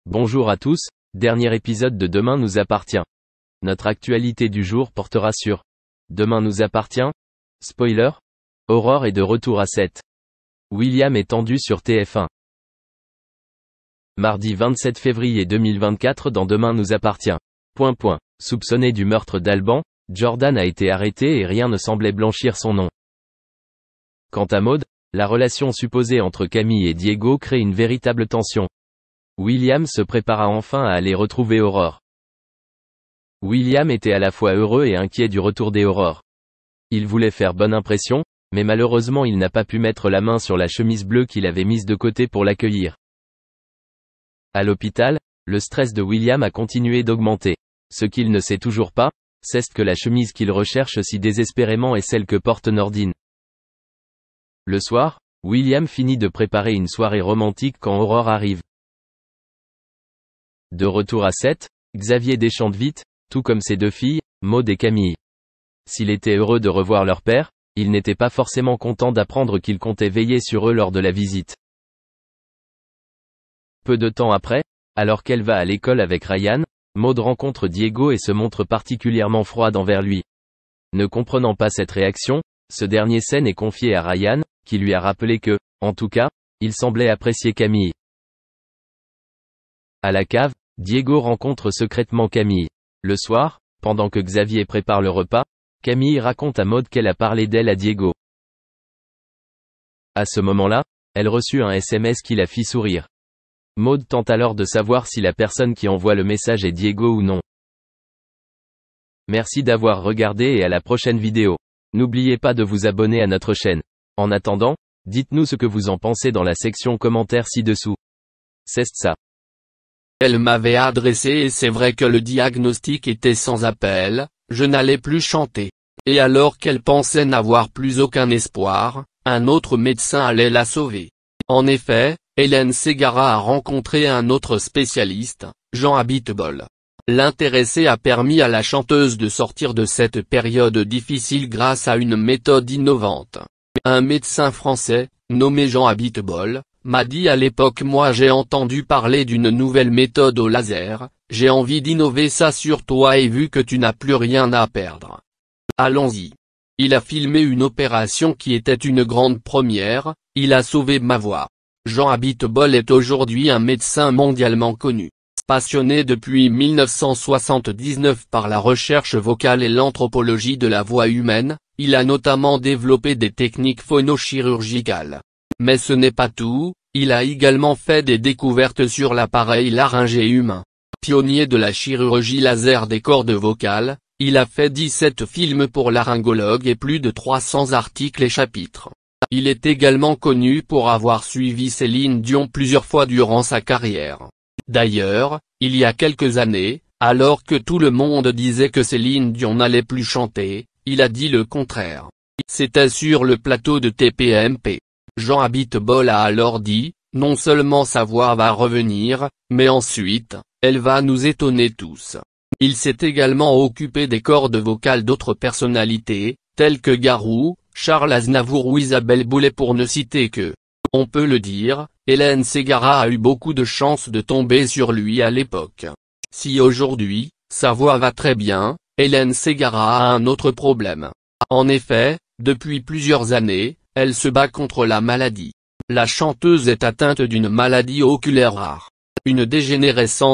Bonjour à tous, dernier épisode de Demain nous appartient. Notre actualité du jour portera sur Demain nous appartient. Spoiler. Aurore est de retour à 7. William est tendu sur TF1. Mardi 27 février 2024 dans Demain nous appartient. Soupçonné du meurtre d'Alban, Jordan a été arrêté et rien ne semblait blanchir son nom. Quant à Maud, la relation supposée entre Camille et Diego crée une véritable tension. William se prépara enfin à aller retrouver Aurore. William était à la fois heureux et inquiet du retour d'Aurore. Il voulait faire bonne impression, mais malheureusement il n'a pas pu mettre la main sur la chemise bleue qu'il avait mise de côté pour l'accueillir. À l'hôpital, le stress de William a continué d'augmenter. Ce qu'il ne sait toujours pas, c'est que la chemise qu'il recherche si désespérément est celle que porte Nordine. Le soir, William finit de préparer une soirée romantique quand Aurore arrive. De retour à 7, Xavier déchante vite, tout comme ses deux filles, Maud et Camille. S'il était heureux de revoir leur père, il n'était pas forcément content d'apprendre qu'il comptait veiller sur eux lors de la visite. Peu de temps après, alors qu'elle va à l'école avec Ryan, Maud rencontre Diego et se montre particulièrement froide envers lui. Ne comprenant pas cette réaction, ce dernier scène est confié à Ryan, qui lui a rappelé que, en tout cas, il semblait apprécier Camille. À la cave, Diego rencontre secrètement Camille. Le soir, pendant que Xavier prépare le repas, Camille raconte à Maud qu'elle a parlé d'elle à Diego. À ce moment-là, elle reçut un SMS qui la fit sourire. Maud tente alors de savoir si la personne qui envoie le message est Diego ou non. Merci d'avoir regardé et à la prochaine vidéo. N'oubliez pas de vous abonner à notre chaîne. En attendant, dites-nous ce que vous en pensez dans la section commentaires ci-dessous. C'est ça. Elle m'avait adressé et c'est vrai que le diagnostic était sans appel, je n'allais plus chanter. Et alors qu'elle pensait n'avoir plus aucun espoir, un autre médecin allait la sauver. En effet, Hélène Ségara a rencontré un autre spécialiste, Jean Abitbol. L'intéressé a permis à la chanteuse de sortir de cette période difficile grâce à une méthode innovante. Un médecin français, nommé Jean Abitbol, m'a dit à l'époque moi j'ai entendu parler d'une nouvelle méthode au laser, j'ai envie d'innover ça sur toi et vu que tu n'as plus rien à perdre. Allons-y. Il a filmé une opération qui était une grande première, il a sauvé ma voix. Jean Abitbol est aujourd'hui un médecin mondialement connu. Passionné depuis 1979 par la recherche vocale et l'anthropologie de la voix humaine, il a notamment développé des techniques phonochirurgicales. Mais ce n'est pas tout, il a également fait des découvertes sur l'appareil laryngé humain. Pionnier de la chirurgie laser des cordes vocales, il a fait 17 films pour laryngologues et plus de 300 articles et chapitres. Il est également connu pour avoir suivi Céline Dion plusieurs fois durant sa carrière. D'ailleurs, il y a quelques années, alors que tout le monde disait que Céline Dion n'allait plus chanter, il a dit le contraire. C'était sur le plateau de TPMP. Jean Abitbol a alors dit, non seulement sa voix va revenir, mais ensuite, elle va nous étonner tous. Il s'est également occupé des cordes vocales d'autres personnalités, telles que Garou, Charles Aznavour ou Isabelle Boulay pour ne citer que. On peut le dire, Hélène Ségara a eu beaucoup de chance de tomber sur lui à l'époque. Si aujourd'hui, sa voix va très bien, Hélène Ségara a un autre problème. En effet, depuis plusieurs années, elle se bat contre la maladie. La chanteuse est atteinte d'une maladie oculaire rare. Une dégénérescence